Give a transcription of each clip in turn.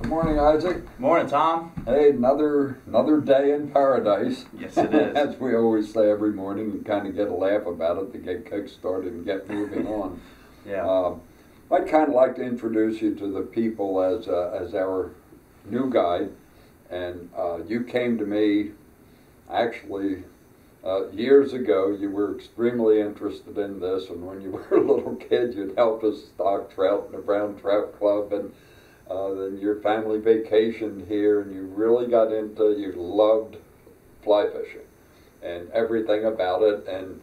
Morning, Izzack. Morning, Tom. Hey, another day in paradise. Yes, it is. As we always say every morning, and kind of get a laugh about it to get kick-started and get moving on. Yeah. I'd kind of like to introduce you to the people as our new guide, and you came to me actually years ago. You were extremely interested in this, and when you were a little kid, you'd help us stock trout in the Brown Trout Club, and then your family vacation here, and you really got into, you loved fly fishing and everything about it, and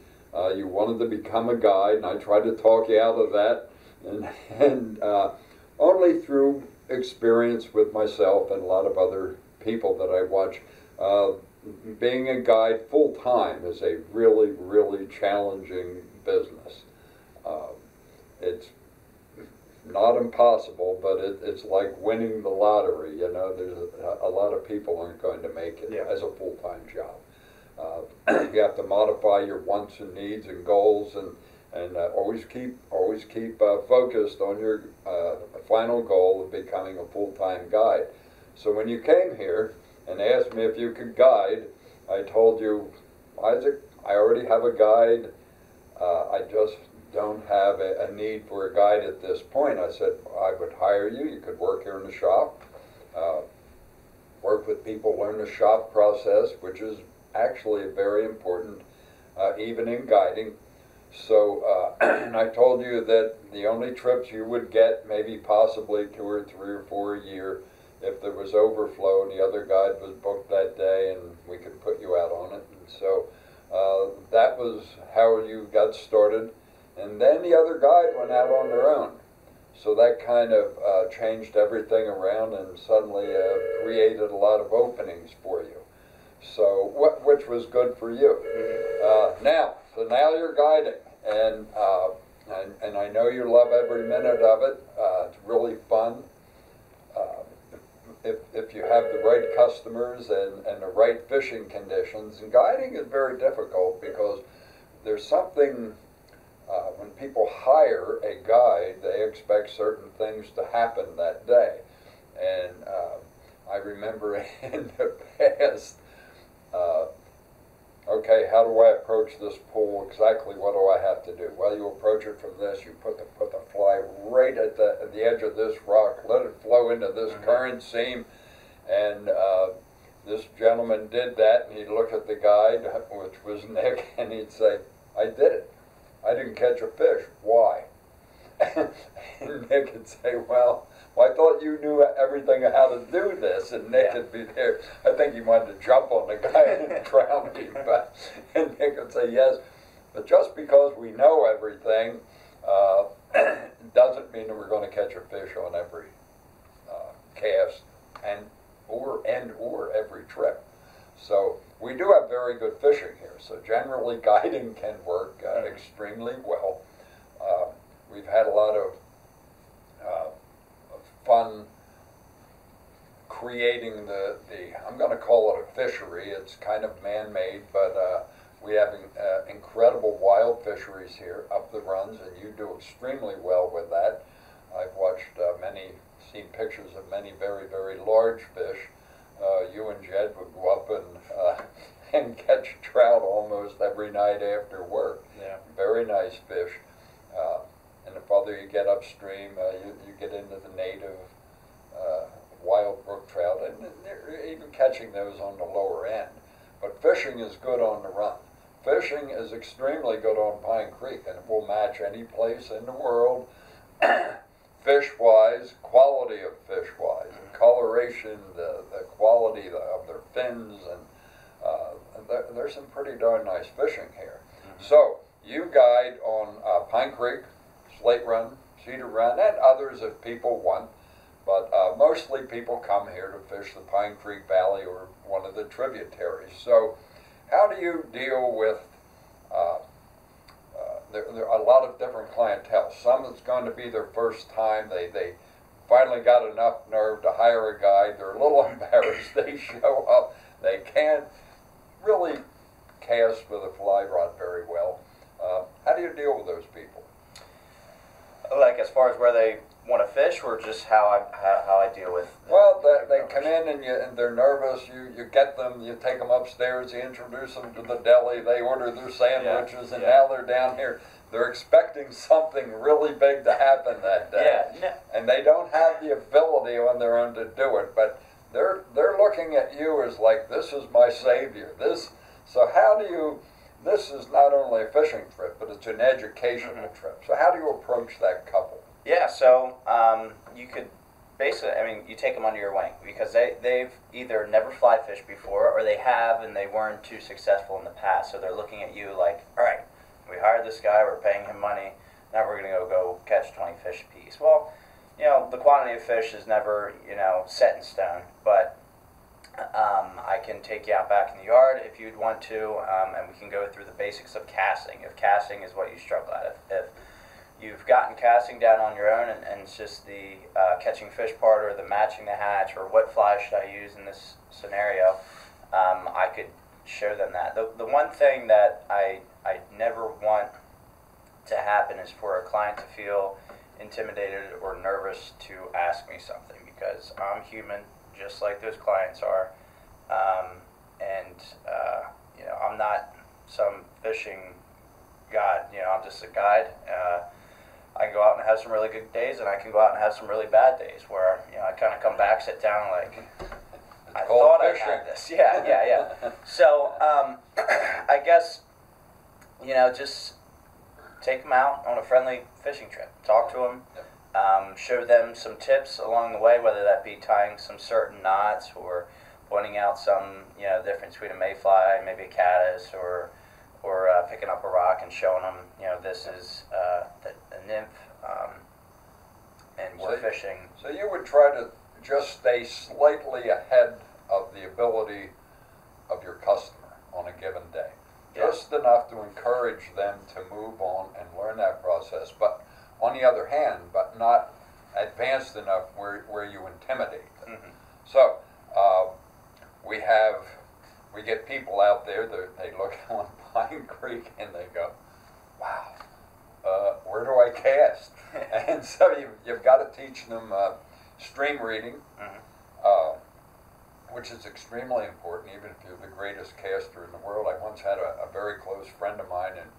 you wanted to become a guide, and I tried to talk you out of that, and only through experience with myself and a lot of other people that I watch. Being a guide full-time is a really, really challenging business. It's not impossible, but it's like winning the lottery. You know, there's a lot of people aren't going to make it as a full-time job. You have to modify your wants and needs and goals, and always keep focused on your final goal of becoming a full-time guide. So when you came here and asked me if you could guide, I told you, Izzack, I already have a guide. I just don't have a need for a guide at this point. I said, I would hire you. You could work here in the shop, work with people, learn the shop process, which is actually very important, even in guiding. So, and I told you that the only trips you would get, maybe possibly 2 or 3 or 4 a year, if there was overflow and the other guide was booked that day, and we could put you out on it. And so that was how you got started. And then the other guide went out on their own. So that kind of changed everything around and suddenly created a lot of openings for you. So, which was good for you. So now you're guiding, and I know you love every minute of it. It's really fun. If you have the right customers and the right fishing conditions, and guiding is very difficult because there's something, when people hire a guide, they expect certain things to happen that day. And I remember in the past, okay, how do I approach this pool? Exactly what do I have to do? Well, you approach it from this. You put the fly right at the edge of this rock. Let it flow into this current seam. And this gentleman did that, and he'd look at the guide, which was Nick, and he'd say, I did it. I didn't catch a fish. Why? And Nick would say, well, I thought you knew everything of how to do this. And Nick would be there. I think he wanted to jump on the guy and drown him. And Nick would say, yes, but just because we know everything doesn't mean that we're going to catch a fish on every cast or every trip. So we do have very good fishing here. So generally guiding can work extremely well. We've had a lot of fun creating the I'm going to call it a fishery. It's kind of man-made, but we have incredible wild fisheries here up the runs, and you do extremely well with that. I've watched seen pictures of many very, very large fish. You and Jed would go up and catch trout almost every night after work. Yeah. Very nice fish. And the farther you get upstream, you get into the native wild brook trout, and they're even catching those on the lower end. But fishing is good on the run. Fishing is extremely good on Pine Creek, and it will match any place in the world, fish-wise, quality of fish-wise, and coloration, the quality of their fins, and there's some pretty darn nice fishing here. So you guide on Pine Creek, Slate Run, Cedar Run, and others if people want, but mostly people come here to fish the Pine Creek Valley or one of the tributaries. So how do you deal with there are a lot of different clientele. Some it's going to be their first time. They finally got enough nerve to hire a guide. They're a little embarrassed. They show up. They can't really cast with a fly rod very well. How do you deal with those people? Like as far as where they want to fish, or just how I deal with? Well, they come in and they're nervous. You get them, you take them upstairs, you introduce them to the deli. They order their sandwiches, and now they're down here. They're expecting something really big to happen that day, and they don't have the ability on their own to do it. But they're looking at you as like, this is my savior. So how do you? This is not only a fishing trip, but it's an educational trip. So how do you approach that couple? Yeah, so you could basically, you take them under your wing because they've either never fly fished before, or they have and they weren't too successful in the past. So they're looking at you like, all right, we hired this guy, we're paying him money, now we're going to go catch 20 fish a piece. Well, the quantity of fish is never, set in stone, but I can take you out back in the yard if you'd want to, and we can go through the basics of casting. If casting is what you struggle at, if you've gotten casting down on your own and it's just the catching fish part, or the matching the hatch, or what fly should I use in this scenario, I could show them that. The one thing that I never want to happen is for a client to feel intimidated or nervous to ask me something, because I'm human just like those clients are, and I'm not some fishing god. I'm just a guide. I can go out and have some really good days, and I can go out and have some really bad days where I kind of come back, sit down, like I thought I had this. Yeah. So I guess just take them out on a friendly fishing trip. Talk to them. Show them some tips along the way, whether that be tying some certain knots or pointing out some difference between a mayfly, maybe a caddis, or picking up a rock and showing them this is a nymph, and we're fishing. So you would try to just stay slightly ahead of the ability of your customer on a given day, just enough to encourage them to move on and learn that process, but on the other hand, but not advanced enough where you intimidate them. So we get people out there that they look on Pine Creek and they go, wow, where do I cast? And so you've got to teach them stream reading, which is extremely important, even if you're the greatest caster in the world. I once had a very close friend of mine, and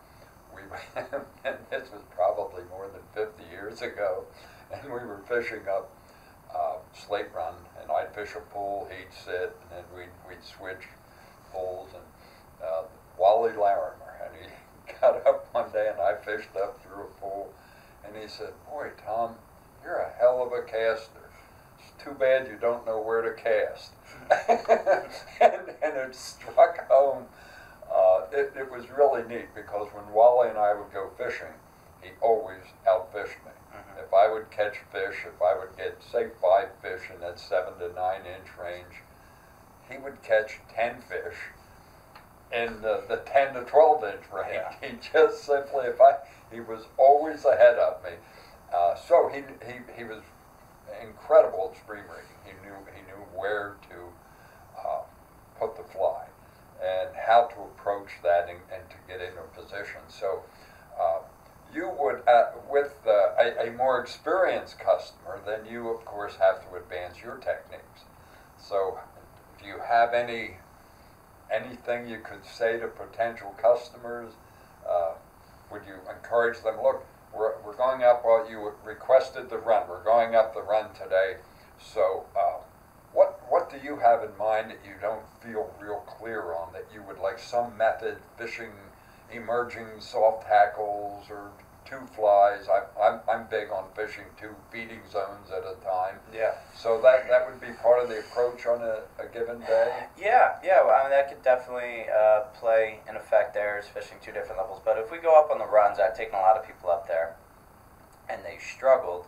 and this was probably more than 50 years ago, and we were fishing up Slate Run, and I'd fish a pool, he'd sit, and then we'd switch pools, and Wally Larimer, and he got up one day, and I fished up through a pool, and he said, boy, Tom, you're a hell of a caster. It's too bad you don't know where to cast. and it struck home. It was really neat, because when Wally and I would go fishing, he always outfished me. If I would catch fish, if I would get, say, 5 fish in that 7 to 9 inch range, he would catch 10 fish in the 10 to 12 inch range. Yeah. He just simply, he was always ahead of me. So he was incredible at stream reading. He knew where to put the fly and how to approach that and to get into a position. So you would, with a more experienced customer, then you, of course, have to advance your techniques. So do you have anything you could say to potential customers? Would you encourage them, look, we're going up, well, you requested the run, we're going up the run today, so what do you have in mind that you don't feel real clear on, that you would like some method, fishing emerging soft hackles or 2 flies? I'm big on fishing 2 feeding zones at a time. Yeah. So that would be part of the approach on a given day? Yeah. Well, that could definitely play an effect there, is fishing 2 different levels. But if we go up on the runs, I've taken a lot of people up there, and they struggled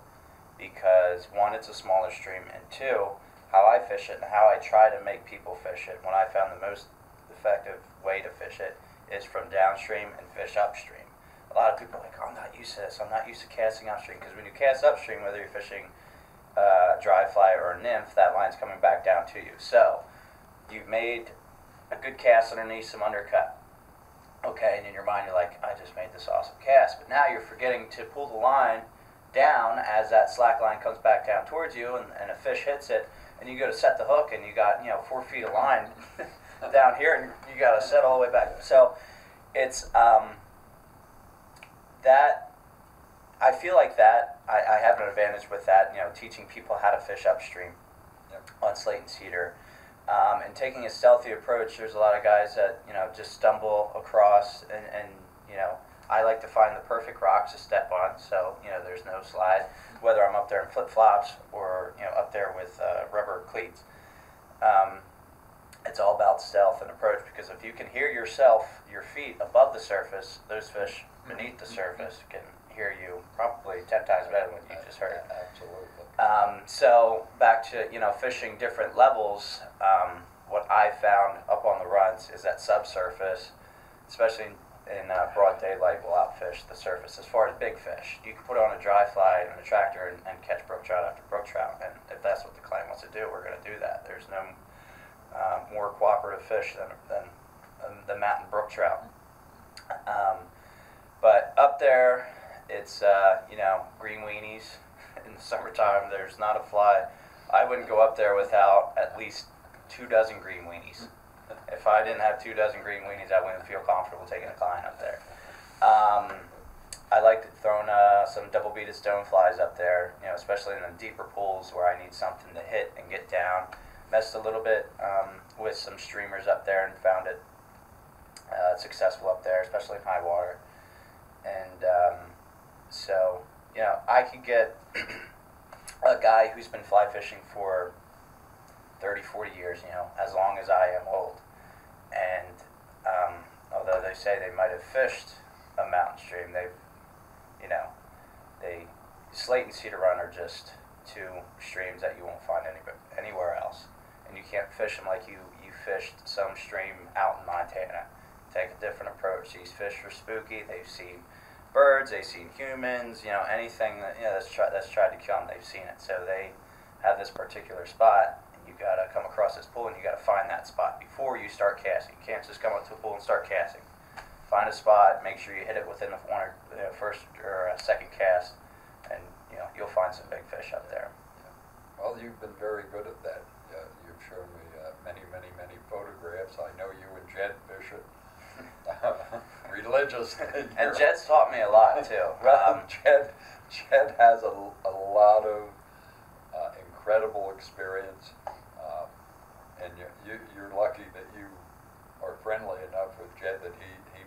because, 1, it's a smaller stream, and 2, how I fish it and how I try to make people fish it, when I found the most effective way to fish it is from downstream and fish upstream. A lot of people are like, oh, I'm not used to this, I'm not used to casting upstream, because when you cast upstream, whether you're fishing dry fly or a nymph, that line's coming back down to you. So you've made a good cast underneath some undercut. Okay, and in your mind you're like, I just made this awesome cast, but now you're forgetting to pull the line down as that slack line comes back down towards you, and a fish hits it, and you go to set the hook, and you got 4 feet of line down here, and you got to set all the way back. So it's that I feel like that I have an advantage with that, teaching people how to fish upstream on Slate and Cedar. And taking a stealthy approach, there's a lot of guys that just stumble across, and I like to find the perfect rocks to step on, so there's no slide, whether I'm up there in flip flops or up there with rubber cleats. It's all about stealth and approach, because if you can hear yourself, your feet above the surface, those fish beneath the surface can hear you probably 10 times better than what you just heard. Absolutely. So back to fishing different levels. What I found up on the runs is that subsurface, especially in broad daylight, will outfish the surface as far as big fish. You can put on a dry fly and a tractor and catch brook trout after brook trout, and if that's what the client wants to do, we're going to do that. There's no more cooperative fish than the mountain brook trout. But up there, it's green weenies. In the summertime, there's not a fly. I wouldn't go up there without at least 24 green weenies. If I didn't have 24 green weenies, I wouldn't feel comfortable taking a client up there. I like throwing some double-beaded stoneflies up there, especially in the deeper pools where I need something to hit and get down. Messed a little bit with some streamers up there and found it successful up there, especially in high water. And so, I could get a guy who's been fly fishing for 30, 40 years, as long as I am old. And although they say they might have fished a mountain stream, Slate and Cedar Run are just 2 streams that you won't find anywhere else. And you can't fish them like you fished some stream out in Montana. Take a different approach. These fish are spooky. They've seen birds, they've seen humans, anything that's tried to kill them, they've seen it. So they have this particular spot, and you got to come across this pool, and you got to find that spot before you start casting. You can't just come up to a pool and start casting. Find a spot, make sure you hit it within the first or second cast, and you'll find some big fish up there. Well, you've been very good at that. You've shown me many photographs. I know you and Jed fish it religiously. And Jed's taught me a lot too. Jed has a lot of incredible experience, and you're lucky that you are friendly enough with Jed that he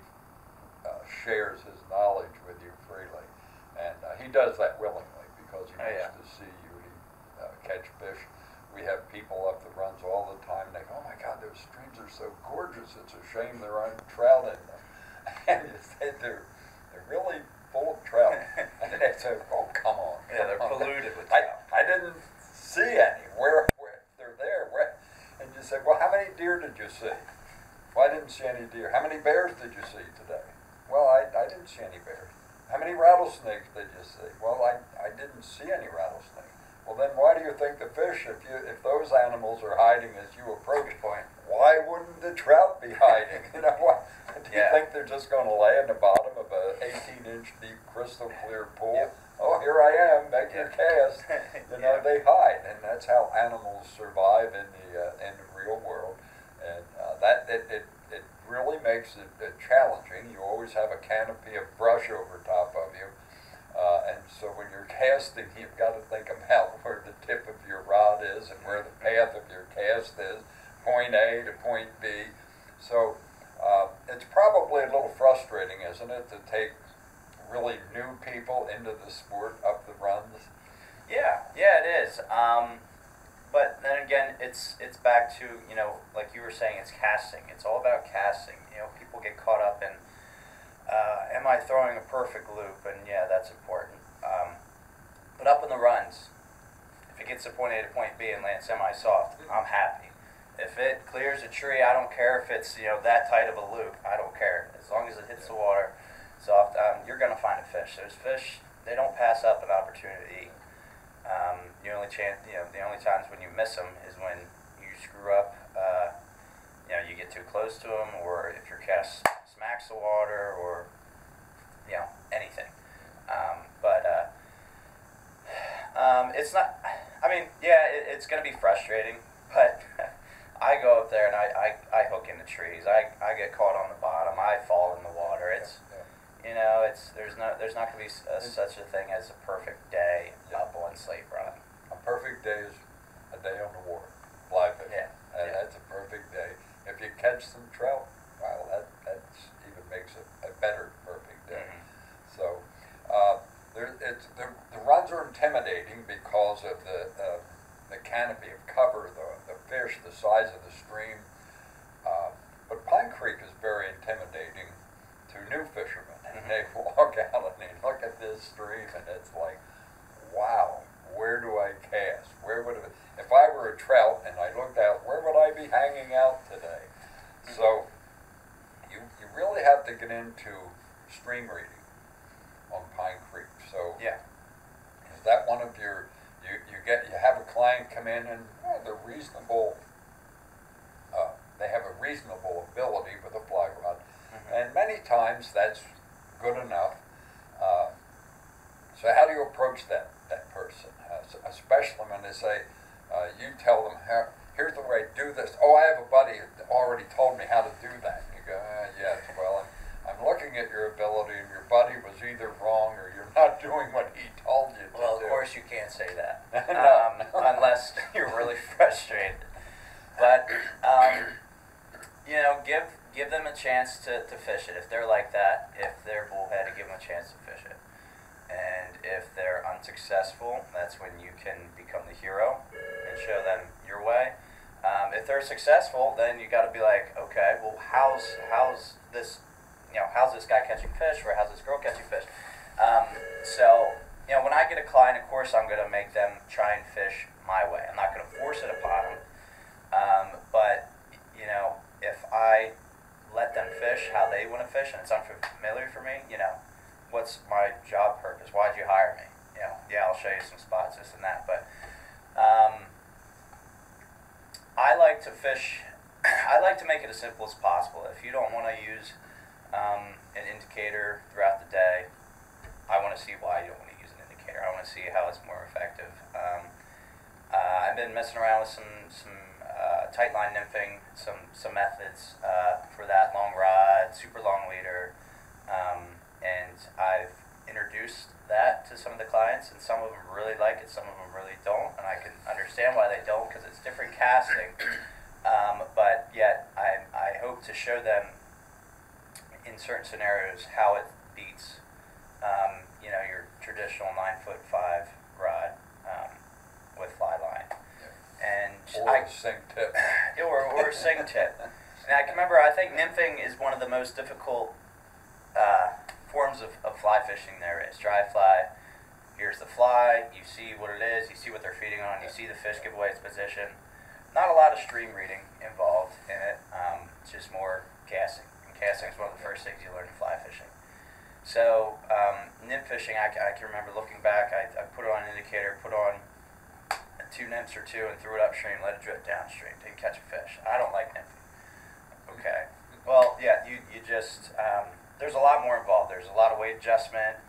shares his knowledge with you freely, and he does that willingly because he wants to see you catch fish. We have people up the runs all the time, and they go, "Oh my God, those streams are so gorgeous. It's a shame there aren't trout in them." And you say they're really full of trout. And they say, "Oh, come on." Yeah, they're polluted with trout. I didn't see any. Where they're there. And you say, "Well, how many deer did you see?" "Well, I didn't see any deer." "How many bears did you see today?" "Well, I didn't see any bears." "How many rattlesnakes did you see?" "Well, I didn't see any rattlesnakes." "Well, then why do you think the fish, if those animals are hiding as you approach point, why wouldn't the trout be hiding?" Do you think they're just going to lay in the bottom of a 18-inch deep crystal clear pool? Yep. "Oh, here I am, make your cast." They hide, and that's how animals survive in the real world. And it really makes it challenging. You always have a canopy of brush over top of you. And so when you're casting, you've got to think about where the tip of your rod is and where the path of your cast is, point A to point B. So it's probably a little frustrating, isn't it, to take really new people into the sport up the runs? Yeah, it is. But then again, it's back to, like you were saying, it's casting. It's all about casting. People get caught up in, am I throwing a perfect loop? And yeah, that's important. But up in the runs, if it gets to point A to point B and lands semi-soft, I'm happy. If it clears a tree, I don't care if it's that tight of a loop. I don't care. As long as it hits the water soft, you're going to find a fish. Those fish, they don't pass up an opportunity. The only times when you miss them is when you screw up. You get too close to them, or if your cast smacks the water, or anything. But it's not. I mean, yeah, it's going to be frustrating, but I go up there and I hook into trees. I get caught on the bottom. I fall in the water. It's you know, there's not going to be such a thing as a perfect day up on Slate Run. A perfect day is a day on the water, fly fishing. Yeah. That's a perfect day. If you catch some trout, well, that's even makes it a better perfect day. Mm-hmm. So, the runs are intimidating because of the canopy of cover, the fish, the size of the stream. But Pine Creek is very intimidating to new fishermen. And they walk out and they look at this stream and it's like, wow, where do I cast? Where would it, if I were a trout and I looked out, where would I be hanging out today? So you really have to get into stream reading on Pine Creek. So Yeah. is that one of your, you have a client come in and they're reasonable, they have a reasonable ability with a fly rod, and many times that's good enough. So how do you approach that person, especially when they say, you tell them, here's the way to do this. Oh, I have a buddy who already told me how to do that. You go, yes, well, I'm looking at your ability, and your buddy was either wrong or you're not doing what he told you to do. Well, of course you can't say that, No. unless you're really frustrated. But you know, give them a chance to fish it. If they're like that, if they're bullheaded, give them a chance to fish it. And if they're unsuccessful, that's when you can become the hero and show them your way. If they're successful, then you got to be like, okay, well, how's this, how's this guy catching fish, or how's this girl catching fish? So, when I get a client, of course, I'm going to make them try and fish my way. I'm not going to force it upon them. But if I let them fish how they want to fish, and it's unfamiliar for me, what's my job purpose? Why'd you hire me? Yeah, I'll show you some spots, this and that. But I like to fish. I like to make it as simple as possible. If you don't want to use an indicator throughout the day, I want to see why you don't want to use an indicator. I want to see how it's more effective. I've been messing around with some tight line nymphing, some methods for that, long rod, super long leader, and I've introduced that to some of the clients, and some of them really like it, some of them really don't, and I can understand why they don't, because it's different casting, but yet I hope to show them in certain scenarios how it beats your traditional 9'5" rod with fly line. And or a sink tip. or a sink tip. And I can remember, I think nymphing is one of the most difficult forms of fly fishing there is. Dry fly, here's the fly, you see what it is, you see what they're feeding on, you see the fish give away its position. Not a lot of stream reading involved in it, it's just more casting. And casting is one of the first things you learn in fly fishing. So, nymph fishing, I can remember looking back, I put it on an indicator, put on 2 nymphs or 2 and threw it upstream, let it drift downstream, didn't catch a fish. I don't like nymphing. Okay. Well, yeah, you just, there's a lot more involved. There's a lot of weight adjustment,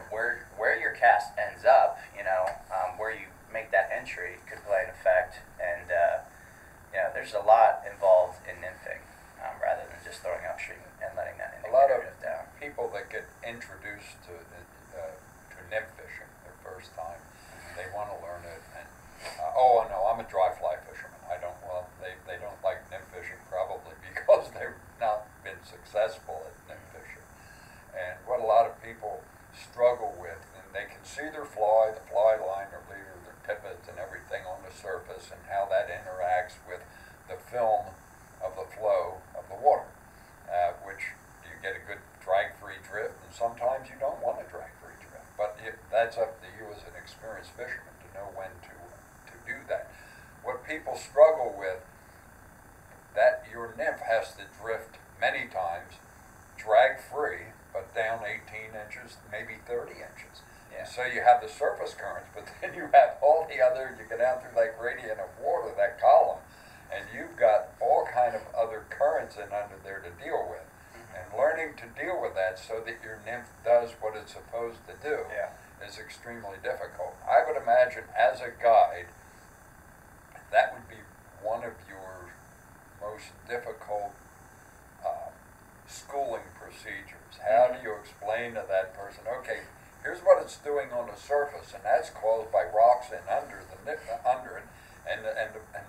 where your cast ends up, where you make that entry could play an effect, and, there's a lot involved in nymphing, rather than just throwing upstream and letting that indicator drift down. People that get introduced to nymph fishing their first time, they want to learn it, and oh no, I'm a dry fly fisherman. They don't like nymph fishing probably because they've not been successful at nymph fishing. And what a lot of people struggle with, and they can see their fly, the fly line, their leader, their tippets, and everything on the surface, and how that interacts with the film of the flow of the water, which you get a good drag-free drift, and sometimes you don't want a drag-free drift. But that's up to you as an experienced fisherman to know when to do that. What people struggle with, that your nymph has to drift many times drag-free, but down 18 inches, maybe 30 inches. Yeah. So you have the surface currents, but then you have all the other, you go down through that gradient of water, that column, and you've got all kind of other currents in under there to deal with. and learning to deal with that so that your nymph does what it's supposed to do is extremely difficult. I would imagine as a guide, that would be one of your most difficult schooling procedures. How do you explain to that person, okay, here's what it's doing on the surface, and that's caused by rocks and under it, and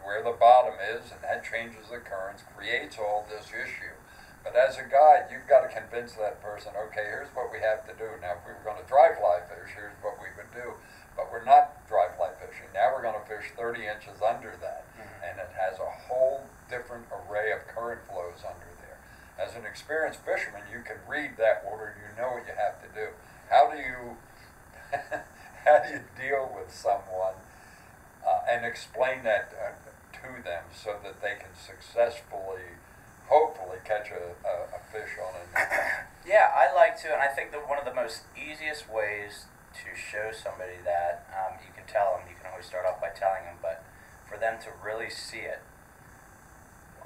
where the bottom is, and that changes the currents, creates all this issue. But as a guide, you've got to convince that person, okay, here's what we have to do. Now, if we were going to dry fly fish, here's what we would do. But we're not dry fly fishing. Now we're going to fish 30 inches under that. And it has a whole different array of current flows under there. As an experienced fisherman, you can read that water, you know what you have to do. How do you deal with someone and explain that to them so that they can successfully, hopefully, catch a fish on it? Yeah, I like to, and I think that one of the most easiest ways to show somebody that, you can tell them, you can always start off by telling them, but for them to really see it,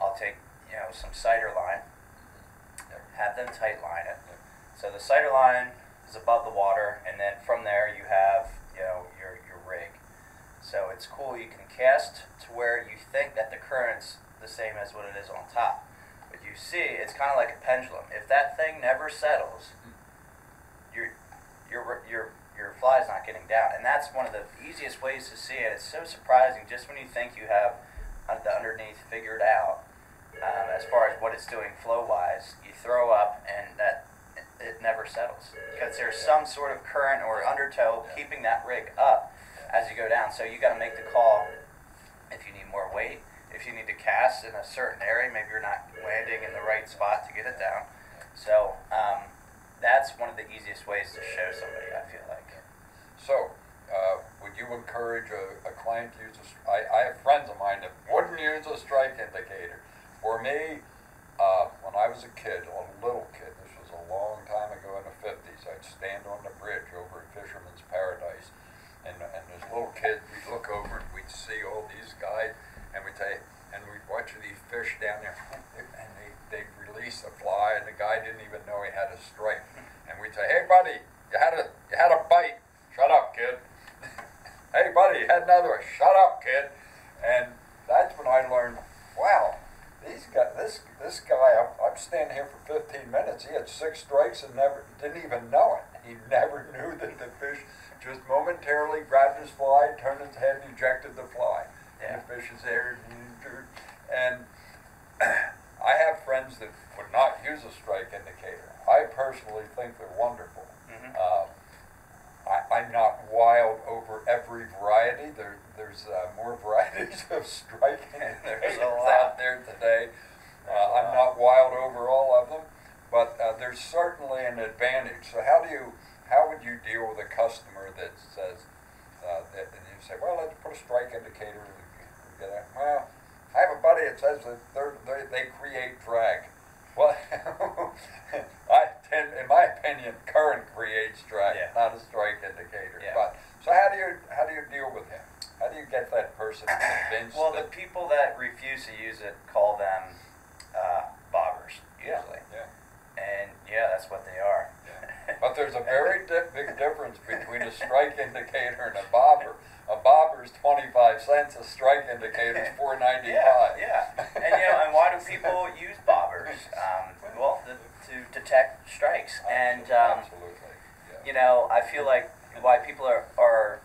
I'll take, some cider line, have them tight line it. So the cider line is above the water, and then from there you have, your rig. So it's cool, you can cast to where you think that the current's the same as what it is on top. But you see, it's kind of like a pendulum. If that thing never settles, your fly's not getting down. And that's one of the easiest ways to see it. It's so surprising just when you think you have the underneath figured out, as far as what it's doing flow-wise, you throw up and that it never settles. Because there's some sort of current or undertow keeping that rig up as you go down. So you got to make the call if you need more weight, if you need to cast in a certain area, maybe you're not landing in the right spot to get it down. So that's one of the easiest ways to show somebody, I feel like. So, would you encourage a client to use I have friends of mine that wouldn't use a strike indicator. For me, when I was a kid, a little kid, this was a long time ago in the 50s, I'd stand on the bridge over at Fisherman's Paradise, and as little kids, we'd look over and we'd see all these guys, and we'd say, and we'd watch these fish down there, and they'd release a fly, and the guy didn't even know he had a strike. And we'd say, hey buddy, you had a bite. Shut up, kid. Hey buddy, you had another one. Shut up, kid. And that's when I learned, wow, this guy, I'm standing here for 15 minutes. He had 6 strikes and didn't even know it. He never knew that the fish just momentarily grabbed his fly, turned his head, and ejected the fly. And the fish is there. And I have friends that would not use a strike indicator. I personally think they're wonderful. I'm not wild over every variety. There's more varieties of strike indicators out there today. I'm not wild over all of them, but there's certainly an advantage. So how would you deal with a customer that says that, and you say, well, let's put a strike indicator. Well, I have a buddy that says that they create drag. Well, in my opinion, current creates drag, not a strike indicator. But so how do you deal with him? How do you get that person convinced? Well, the people that refuse to use it call them bobbers usually. And that's what they are. But there's a very big difference between a strike indicator and a bobber. A bobber is 25 cents. A strike indicator is $4.95. And why do people use bobbers? Well, to detect strikes. And absolutely. I feel like why people are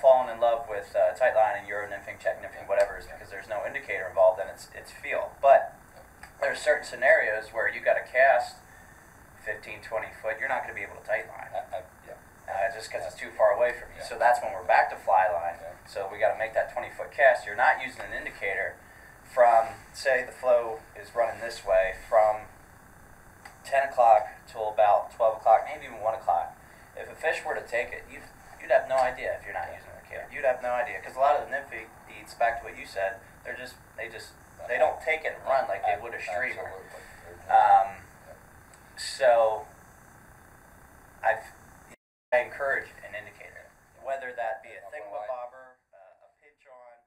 falling in love with tight line and Euro nymphing, check nymphing, whatever, is because there's no indicator involved and it's feel. But there's certain scenarios where you got to cast 15, 20 foot. You're not going to be able to tight line. Just because it's too far away from you. So that's when we're back to fly line. So we got to make that 20-foot cast. You're not using an indicator from, say the flow is running this way, from 10 o'clock till about 12 o'clock, maybe even 1 o'clock. If a fish were to take it, you'd have no idea if you're not using an indicator. You'd have no idea. Because a lot of the nymph eats, back to what you said, they don't take it and run like they would a streamer. So I encourage